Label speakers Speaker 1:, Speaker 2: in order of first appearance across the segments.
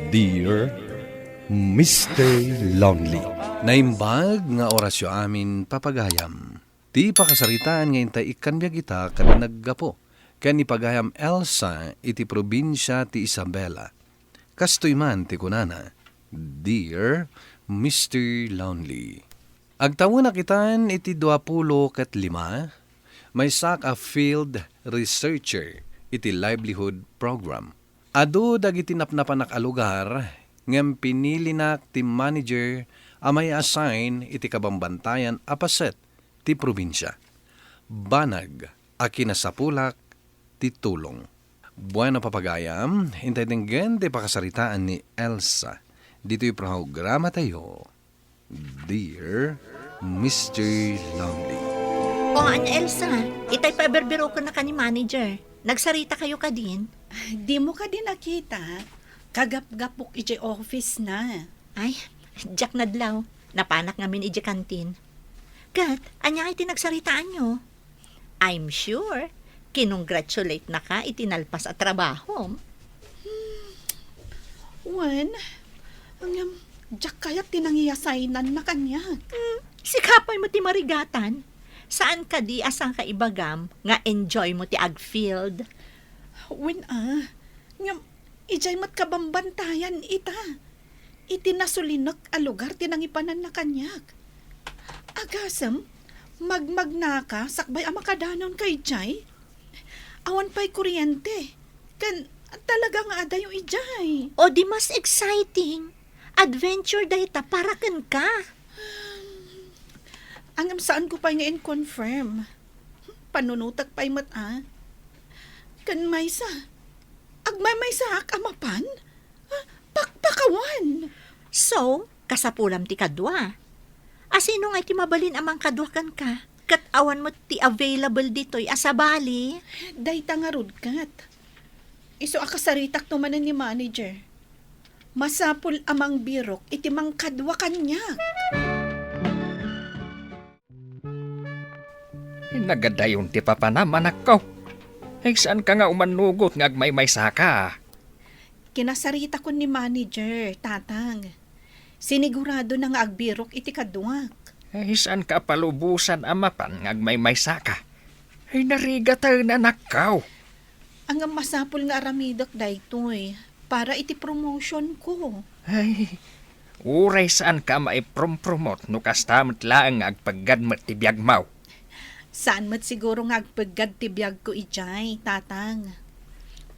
Speaker 1: Dear Mr. Lonely.
Speaker 2: Naimbag nga orasyo amin papagayam. Ti pakasaritaan ngayon ta ikan biya kita kan naggapo. Kan ipagayam Elsa iti probinsya ti Isabela. Kastoy man ti kunana. Dear Mr. Lonely. Agtawo na kitan iti 25, may sak a field researcher iti livelihood program. Adu dagiti napnapanak a lugar ngem pinili nak ti manager amay assign iti kabambantayan apaset ti probinsya. Banag a kinasapulak ti tulong. Bueno papagayam, hintay dinggen ti pakasaritaan ni Elsa. Dito'y programa tayo. Dear Mr. Lonely.
Speaker 3: O anya Elsa, itay paberbero ko na ka ni manager. Nagsarita kayo ka din?
Speaker 4: Di mo ka din nakita. Kagap-gapok iti office na.
Speaker 3: Ay, Jack nadlaw. Napanak ngamin iti kantin. Kat, anya iti nagsaritaan nyo? I'm sure, kinongratulate na ka itinalpas at trabaho.
Speaker 4: Wan, ang Jack kaya't tinangiyasainan na kanya.
Speaker 3: Sikapay mo ti marigatan. Saan ka di asang ka ibagam nga enjoy mo ti agfield?
Speaker 4: Wen ngam, ijay mat kabambantayan ita. Iti nasulinok a lugar tinangipanan na kanyak. Agasam, magmag na ka, sakbay ang makadanon kay ijay. Awan pa'y kuryente. Kan, talaga nga ada yung ijay.
Speaker 3: O di mas exciting. Adventure dahita para kan ka.
Speaker 4: Angam saan ko pa ngayon confirm. Panunutak pa'y Kan maysa. Agmay maysa ak amapan? Pakpakawan.
Speaker 3: So, kasapulam ti kadwa. Asino nga iti mabalin amang kadwa kan ka? Kat awan mo ti available dito'y asabali.
Speaker 4: Dayta nga rudkat. Iso akasaritak tumanan ni manager. Masapul amang birok iti mang kadwa kanya.
Speaker 5: Nagadayon ti papanaman ako. Ay saan ka nga umanugot ng agmay-may saka?
Speaker 4: Kinasarita ko ni manager, tatang. Sinigurado na nga agbirok iti kadwak.
Speaker 5: Ay saan ka palubusan amapan ng agmay-may saka? Ay narigatan na nakaw.
Speaker 4: Ang masapul nga aramidok daytoy para iti promotion ko.
Speaker 5: Ay, uray saan ka maiprom-promote no kastamot laang agpaggadmat ti biyagmaw.
Speaker 4: Saan mat siguro nga agpagad ti biyag ko ijay, tatang.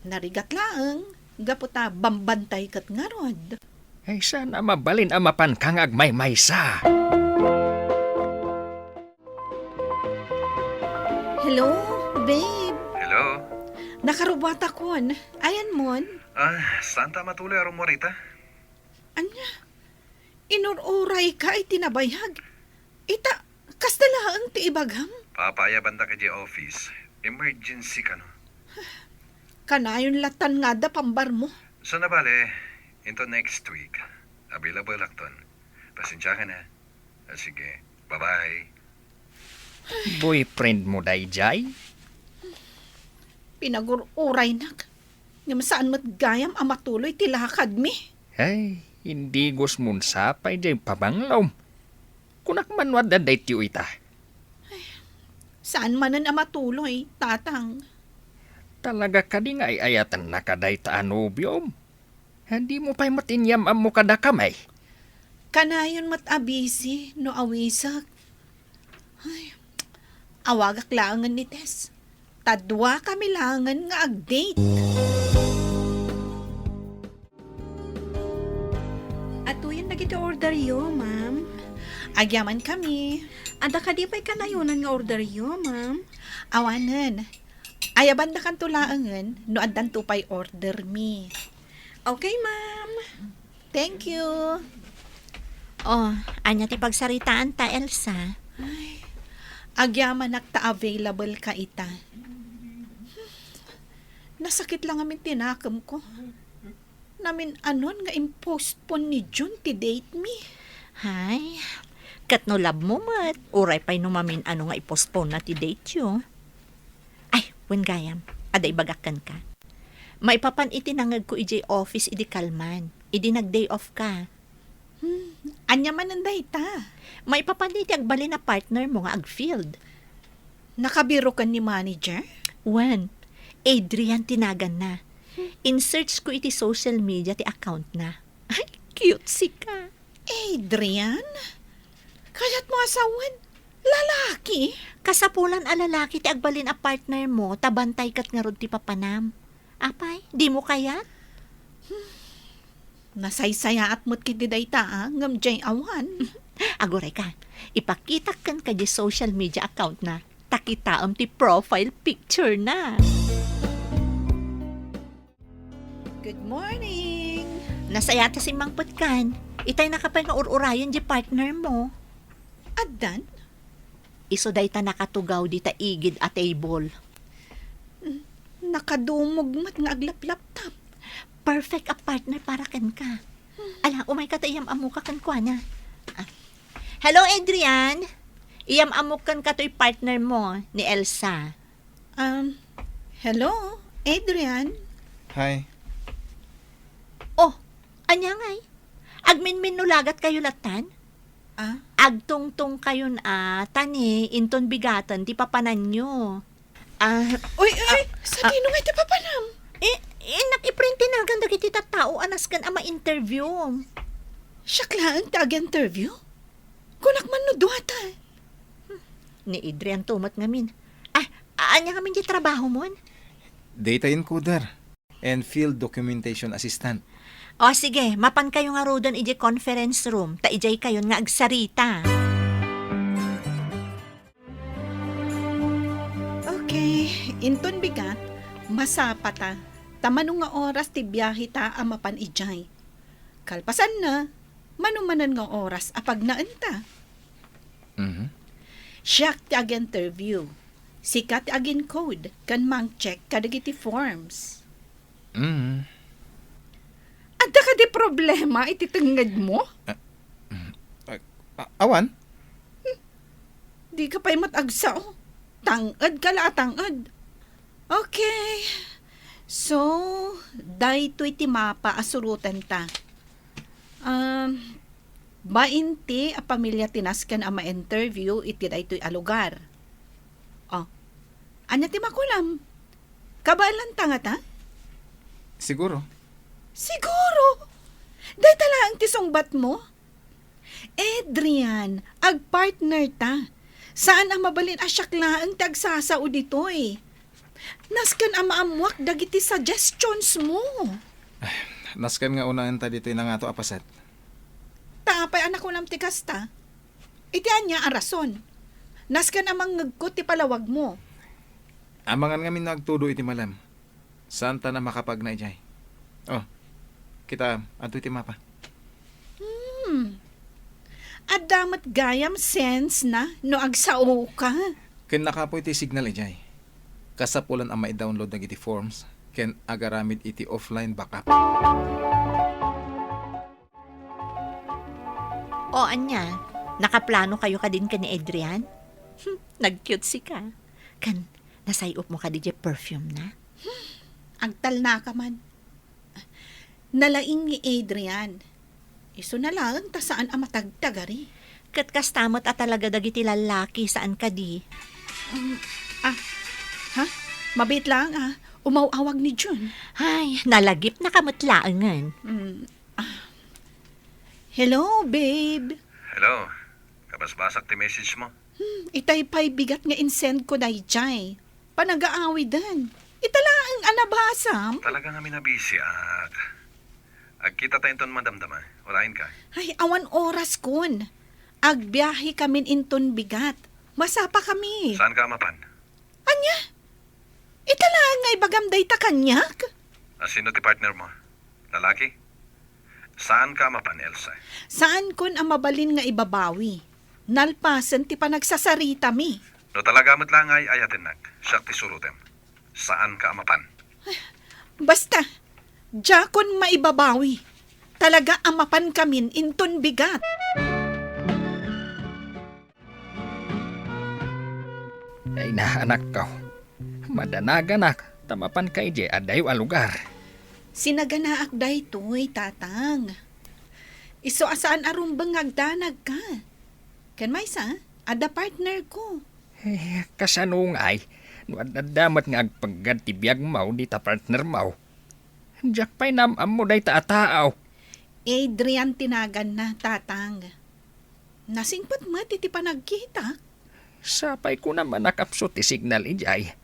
Speaker 4: Narigat laang, gaputa bambantay kat nga rod.
Speaker 5: Ay saan mabalin amapan kang agmay-maysa?
Speaker 4: Hello, babe.
Speaker 2: Hello?
Speaker 4: Nakarubata kon. Ayan mon.
Speaker 2: Saan ta matuloy aron mo rita?
Speaker 4: Anya? Inururay ka ay tinabayag. Ita, kastalaang ti ibagam.
Speaker 2: Papaya banda ka di office. Emergency ka no.
Speaker 4: Kanayon latan nga da pambar mo.
Speaker 2: So nabale, into next week. Available lakton. Pasensya ka na. Sige, bye-bye.
Speaker 5: Boyfriend mo dayjay?
Speaker 4: Pinagururay nak. Ngam saan mat gayam amatuloy tilakad mi.
Speaker 5: Ay, hindi gusmun sapay jay pabanglaw. Kunak manwad da day tiyo ita.
Speaker 4: Saan manan amatuloy, tatang?
Speaker 5: Talaga ka di nga ayatan na kaday ta anubyom. Hindi mo pa'y matinyam ang mo kada kamay.
Speaker 4: Kanayon mat abisi no awisak. Ay, awagak langan ni Tess. Tadwa kami langan nga ag-date.
Speaker 6: Atuyan na kita order yo, ma'am.
Speaker 4: Agyaman kami.
Speaker 6: Ada ka di pa'y kanayunan nga order yo, ma'am.
Speaker 4: Awanan. Ayaban na kan tulaangan no adan tupay order mi.
Speaker 6: Okay, ma'am.
Speaker 4: Thank you.
Speaker 3: Oh, anya ti pagsaritaan ta Elsa.
Speaker 4: Agyaman nakta available ka ita. Nasakit lang amin tinakam ko. Namin anon nga impostpone ni June ti date mi.
Speaker 3: Hay, kat no lab mo mat. Uray pa'y numamin ano nga ipostpone na ti date yo. Ay, wen gayam. Ada ibagakan ka. Maipapan itinangag ko ijay office idi kalman. Idi nag-day off ka.
Speaker 4: Anya man ang dayta.
Speaker 3: Maipapan iti agbali na partner mo nga ag-field.
Speaker 4: Nakabiro ka ni manager?
Speaker 3: When? Adrian tinagan na. In-search ko iti social media ti account na. Ay, cute si ka.
Speaker 4: Adrian? Kaya't mo asawan? Lalaki?
Speaker 3: Kasapulan a lalaki ti agbalin a partner mo, tabantay kat nga rod ti papanam. Apay, di mo kayat?
Speaker 4: Nasaysaya at mo't kiti dayta ngam jay awan.
Speaker 3: Agoray ka, ipakita kan ka di social media account na, takitaam ti profile picture na.
Speaker 4: Good morning.
Speaker 3: Nasayata si Mang Putkan, itay nakapay nga ururayan di partner mo.
Speaker 4: Adan?
Speaker 3: Iso day ta nakatugaw di ta igid a table.
Speaker 4: Nakadumog mat nga aglap-laptop.
Speaker 3: Perfect a partner para kan ka. Ala, umay ka ta iyam amuka kan kwa na. Hello, Adrian. Iyam amukan ka to'y partner mo ni Elsa.
Speaker 4: Hello, Adrian?
Speaker 7: Hi.
Speaker 3: Oh, anya ngay. Agminmin nulagat kayo latan?
Speaker 4: Ah?
Speaker 3: Agtungtong kayon tani, inton bigatan, di papanan nyo.
Speaker 4: Uy, sa tinong iti papanam?
Speaker 3: Nak-iprint na ganda kiti tao anas kan ama interview.
Speaker 4: Syaklaan tag-interview? Kunak man no duwata.
Speaker 3: Ni Adrian tumat ngamin. Anya ngamin di trabaho mo?
Speaker 7: Data encoder and field documentation assistant.
Speaker 3: O sige, mapan kayo nga rodan iji conference room, ta ijay kayon nga agsarita.
Speaker 4: Okay, inton bigat, masapata. Tamano nga oras ti biyahe ta amapan ijay. Kalpasan na, manumanan nga oras apag naanta.
Speaker 7: Mhm.
Speaker 4: Siyak ti ag-interview. Sikat ti ag-encode, kan mang-check kadagiti forms.
Speaker 7: Mhm.
Speaker 4: Adda ka di problema ititengad mo?
Speaker 7: Awan?
Speaker 4: Di ka pa'y matagsaw. Tangad ka la tangad. Okay. So, dahito iti mapa asurutan ta. Bainti a pamilya tinaskan a ma-interview iti daytoy a lugar. Oh, anya ti makulam? Kabalan tanga ta?
Speaker 7: Siguro.
Speaker 4: Siguro. Day talang ti sungbat mo? Adrian, ag-partner ta. Saan ang mabalin asyaklaan tagsasao ditoy? Naskan ang maamuak dagiti suggestions mo.
Speaker 7: Naskan nga unahan ta dito na nga to apasat.
Speaker 4: Tapay anak ko nam ti kasta. Iti anya a rason. Naskan amang ngagkot ti palawag mo.
Speaker 7: Amangan nga min nagtudo iti malam. Saan ta na makapag na ijay? Oh, kita ato iti mapa.
Speaker 4: At damat gayam sense na no agsao ka.
Speaker 7: Ken nakapo iti signal ijay. Kasapulan ang ma-download na iti forms. Ken agaramid iti offline backup.
Speaker 3: O anya, nakaplano kayo ka din ka ni Adrian? Nag-cute si ka. Kan, nasayop mo ka di perfume na?
Speaker 4: Agtal na ka man. Nalaing ni Adrian. Iso na lang ta saan ang matagtagari.
Speaker 3: Kat kastamot at talaga dagiti lalaki saan ka di.
Speaker 4: Ha? Mabit lang umawawag ni Jun.
Speaker 3: Ay, nalagip na kamutlaangan.
Speaker 4: Hello, babe.
Speaker 2: Hello. Kabasbasak ti message mo?
Speaker 4: Itay pa'y bigat nga insend ko na ijay. Panag-aawi dan. Italaang anabasam.
Speaker 2: Talaga nga minabisi at... Agkita tayo inton madamdama. Walain ka.
Speaker 4: Ay, awan oras kun. Agbiyahe kamin inton bigat. Masapa kami.
Speaker 2: Saan ka mapan?
Speaker 4: Anya? Italaang nga ibagamday ta kanyak?
Speaker 2: Sino ti partner mo? Lalaki? Saan ka mapan, Elsa?
Speaker 4: Saan kun ang mabalin nga ibabawi? Nalpasan ti panagsasarita mi.
Speaker 2: No talaga mo't lang ay ayatin nak. Siya ti surutem. Saan ka mapan?
Speaker 4: Basta, jakon maibabawi. Talaga amapan kamin inton bigat.
Speaker 5: Ay na anak ko. Madanaga nak. Tamapan ka ije adayo a lugar.
Speaker 4: Sinaganaak daytoy, tatang. Iso asaan arumbang agdanag ka. Kan may sa, ada partner ko.
Speaker 5: Kasanungay, no damat nga agpaggatibiyag mau di ta partner mau. Diyak pa'y namam mo day taataaw.
Speaker 4: Adrian tinagan na, tatang. Nasingpat mo, titi pa nagkita.
Speaker 5: Sapay ko naman nakapso ti signal ijay.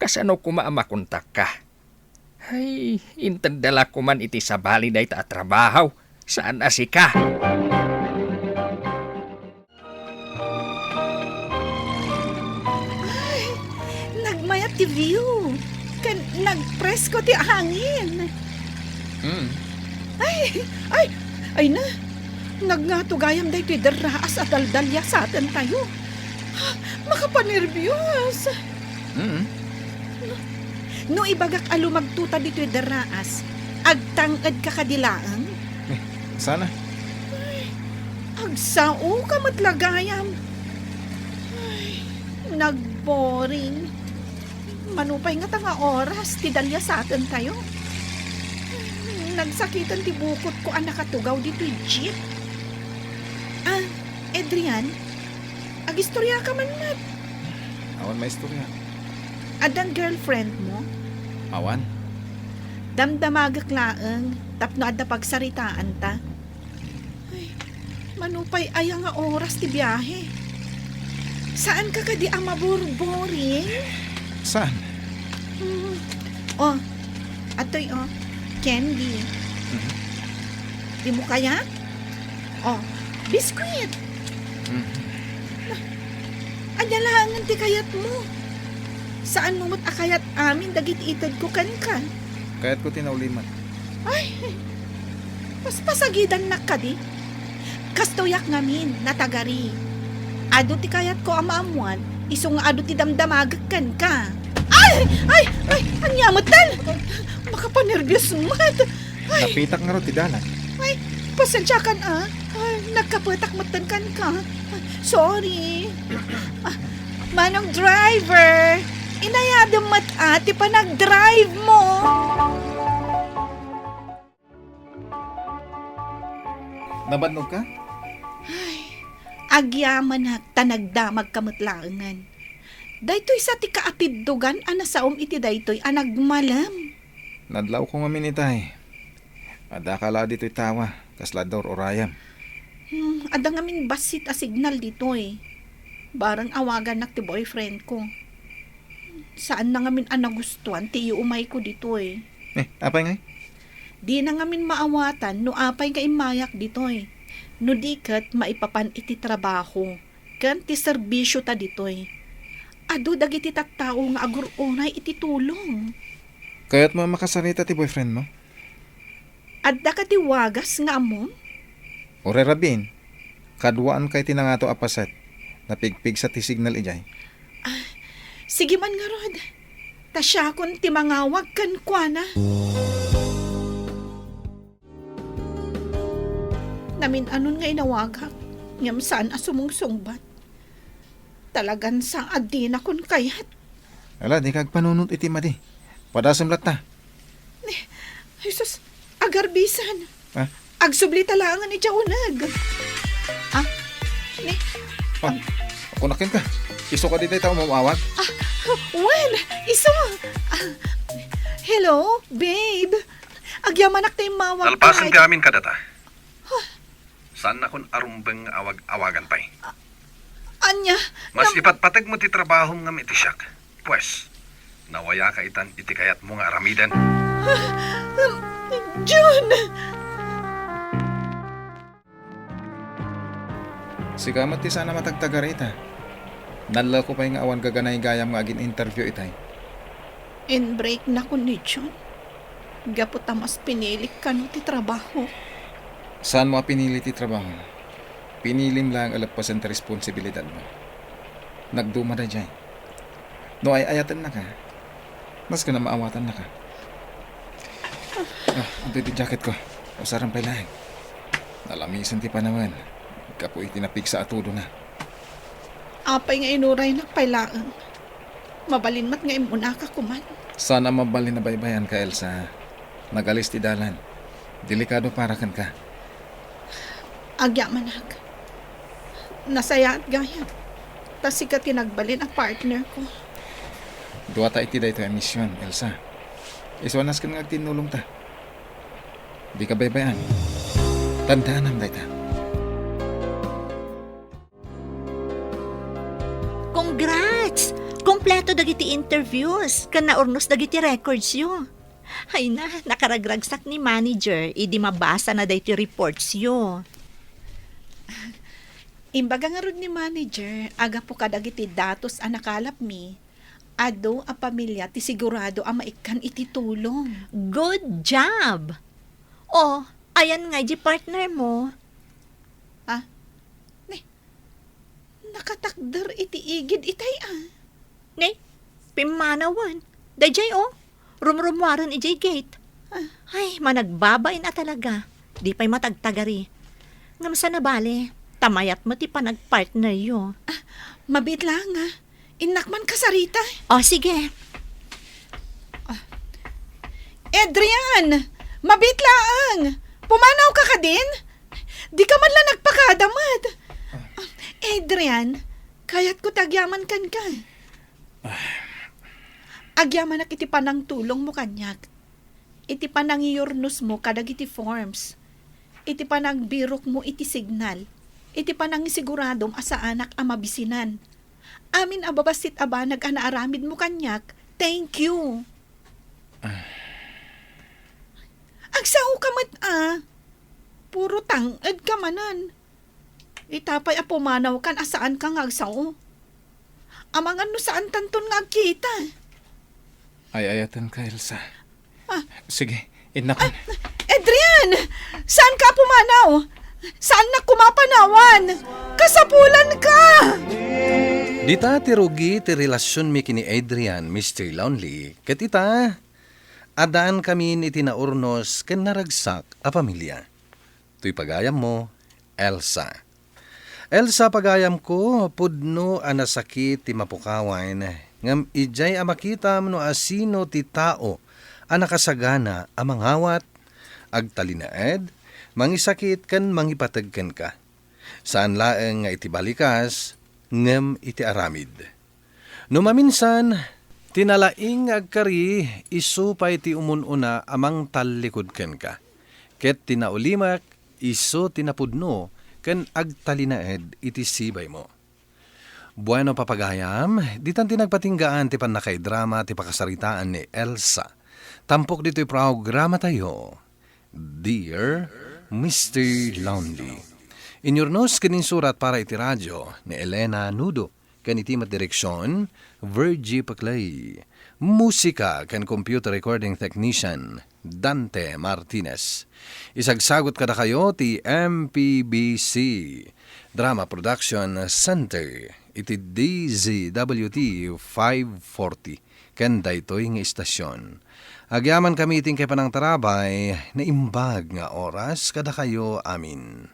Speaker 5: Kasano ko maamakontak ka? Ay, intendala ko man iti sabali day ta trabaho. Saan asi ka?
Speaker 4: Nagmayat ti view. Kan nagpress ko ti hangin. Ay na. Nagngatugayam day ti deraas at daldalya sa atin tayo. Makapanervyos. No ibagak alumagtuta dito deraas, agtangad ka kadilaang.
Speaker 7: Sana.
Speaker 4: Agsao ka matlagayam. Ay, nagboring. Manupay nga tanga oras, ti dalya sa atin tayo. Nagsakitan ti bukot ko ang nakatugaw dito jeep. Adrian, agistorya ka man mat.
Speaker 7: Awan may istorya.
Speaker 4: Adang girlfriend mo,
Speaker 7: Awan.
Speaker 4: damdamagak laeng, tapno adda pagsaritaan ta. Ay, manupay ayang nga oras ti biyahe. Saan ka kadi ang maburboring?
Speaker 7: Saan?
Speaker 4: Oh, atoy candy. Di mo kaya? Oh, biskwit. Anyalangan ti kayat mo. Saan mo akayat amin dagit itad ko kan.
Speaker 7: Kaya't ko tinauliman.
Speaker 4: Mas pasagidan na ka di. Kastoyak ngamin, natagari. Ado ti kayat ko amaamuan, iso nga ado ti damdamagak kan ka. Ay! Anyamatan! Makapanervyos mat.
Speaker 7: Napitak nga ro ti dalan.
Speaker 4: Ay, pasensya kan Ay, nagkapatak matan kan ka. Sorry. Manong driver, inayadong mat ati pa nag-drive mo.
Speaker 7: Nabadnog ka?
Speaker 4: Agyaman tanagdamag kamutlaangan. Daytoy sa ti kaatiddugan anasaom iti daytoy anagmalam.
Speaker 7: Nadlaw ko nga minitay. Ada kala dito'y tawa, kaslador o rayam.
Speaker 4: Ada ngamin basit a signal ditoy. Barang awagan nak ti boyfriend ko. Saan na ngamin anagustuhan ti iumay ko ditoy.
Speaker 7: Apay ngay?
Speaker 4: Di na ngamin maawatan no apay nga imayak ditoy. No dikat maipapan iti trabaho. Kan ti serbisyo ta ditoy. Ado dagiti tattao nga agurunay iti tulong.
Speaker 7: Kaya't mo makasarita ti boyfriend mo?
Speaker 4: Adda ka ti wagas nga amon?
Speaker 7: Ore rabin, kadwaan kay tinangato apaset. Napigpig sa ti signal ijay.
Speaker 4: Sige man nga rod. Tasya kon ti mangawag kan kwa na. Namin anon nga inawagak. Ngam saan asumungsungbat. Talagan sa adi na kon kayat.
Speaker 7: Ala, di kag panunot iti madi. Padasam ta.
Speaker 4: Jesus, agarbisan.
Speaker 7: Ah?
Speaker 4: Agsubli talangan ni Jaunag.
Speaker 7: Ako nakin ka. Iso ka dito tayo mamawag.
Speaker 4: Well, iso. Hello, babe. Agyamanak tayo mawag.
Speaker 2: Talpasan ka amin kadata. Saan na kun arumbeng awag-awagan pa'y?
Speaker 4: Anya,
Speaker 2: Mas ipatpatag mo ti trabaho nga iti siyak. Pues, nawaya ka itan iti kayat mo nga aramidan.
Speaker 4: June!
Speaker 7: Sigamat ti sana matagtagar ita. Nalala ko pa yung awan gaganay gayam nga agin interview itay.
Speaker 4: In break na ko ni June. Gapot mas pinilik ka no ti trabaho.
Speaker 7: Saan mo pinili ti trabaho? Pinilim lang alapasan ti responsibilidad mo. Nagduma na dyan. No ay ayatan na ka. Mas ka na maawatan na ka. Ito yung jacket ko. Usarang pa'y lahing. Nalamisan ti pa naman. Kapoy tinapig sa atudo na.
Speaker 4: Apay nga inuray na pailaan. Mabalin mat nga imuna ka kuman.
Speaker 7: Sana mabalin na baybayan ka, Elsa. Nagalis ti dalan. Delikado para kan ka.
Speaker 4: Agya manag. Nasaya at gaya. Tas ika tinagbalin ang partner ko.
Speaker 7: Duwa ta iti dayto emisyon, Elsa. Iswanas ka nga tinulong ta. Di ka baybayan. Tandaan ang dayta.
Speaker 3: Congrats! Kompleto dagiti interviews, kan naurnos dagiti records yo. Ay na, nakaragragsak ni manager, idi mabasa na dagiti reports yo.
Speaker 4: Imbaga nga rod ni manager, aga po kadagiti datos ang nakalap mi. Ado a pamilya ti sigurado ang maikan iti tulong.
Speaker 3: Good job! Oh, ayan nga di partner mo.
Speaker 4: Nakatakder iti igid itay
Speaker 3: Ne, pimanawan. Dajay oh, rumrumwaran ijay gate. Ay, managbabay na talaga. Di pa'y matagtagari. Ngamsa na bale, tamayat mo ti panagpartner yo.
Speaker 4: Mabit lang Inakman ka sarita.
Speaker 3: Oh, sige.
Speaker 4: Adrian! Mabit lang! Pumanaw ka ka din? Di ka man lang nagpakadamad. Adrian, kaya't ko tagyaman kan ka. Agyaman na kiti panang tulong mo kanyak. Iti panang iyornos mo kadag iti forms. Iti panang birok mo iti signal. Iti panang isiguradom asa anak ang mabisinan. Amin ababasit aba nag-anaaramid mo kanyak. Thank you. Agsao ka mat Puro tangad ka manan. Itapay apumanaw kan asaan ka ngagsao. Amangan no saan tanton nga kita.
Speaker 7: Ay ayatan ka, Elsa. Sige, inakon.
Speaker 4: Adrian! Saan ka pumanaw? Saan na kumapanawan? Kasapulan ka!
Speaker 2: Dita ti rugi ti relasyon mi kini Adrian, Mr. Lonely. Katita, adaan kami iti naurnos ken naragsak a pamilya. Tuy pagayam mo, Elsa. Elsa, pagayam ko, pudno anasakit ti mapukawan, ngam ijay amakita no asino ti tao, anakasagana amangawat, agtalinaed, mangisakit kan mangipatagkan ka. Saan laeng nga iti balikas, ngam iti aramid. No maminsan, tinalaing agkari, isupay ti umununa amang talikod ken ka. Ket tinaulimak, iso tinapudno, ken agtalinaed iti sibay mo. Bueno papagayam, ditan tinagpatinggaan ti panakay drama ti pakasaritaan ni Elsa. Tampok dito'y programa tayo, Dear Mr. Lonely. Inyornos kanin surat para iti radyo ni Elena Nudo, kan iti direksyon, Virgie Paclay. Musika kan computer recording technician, Dante Martinez. Isagsagot kada kayo ti MPBC Drama Production Center iti DZWT 540 ken daytoy nga istasyon. Agyaman kami iting kay panang tarabay na imbag nga oras kada kayo amin.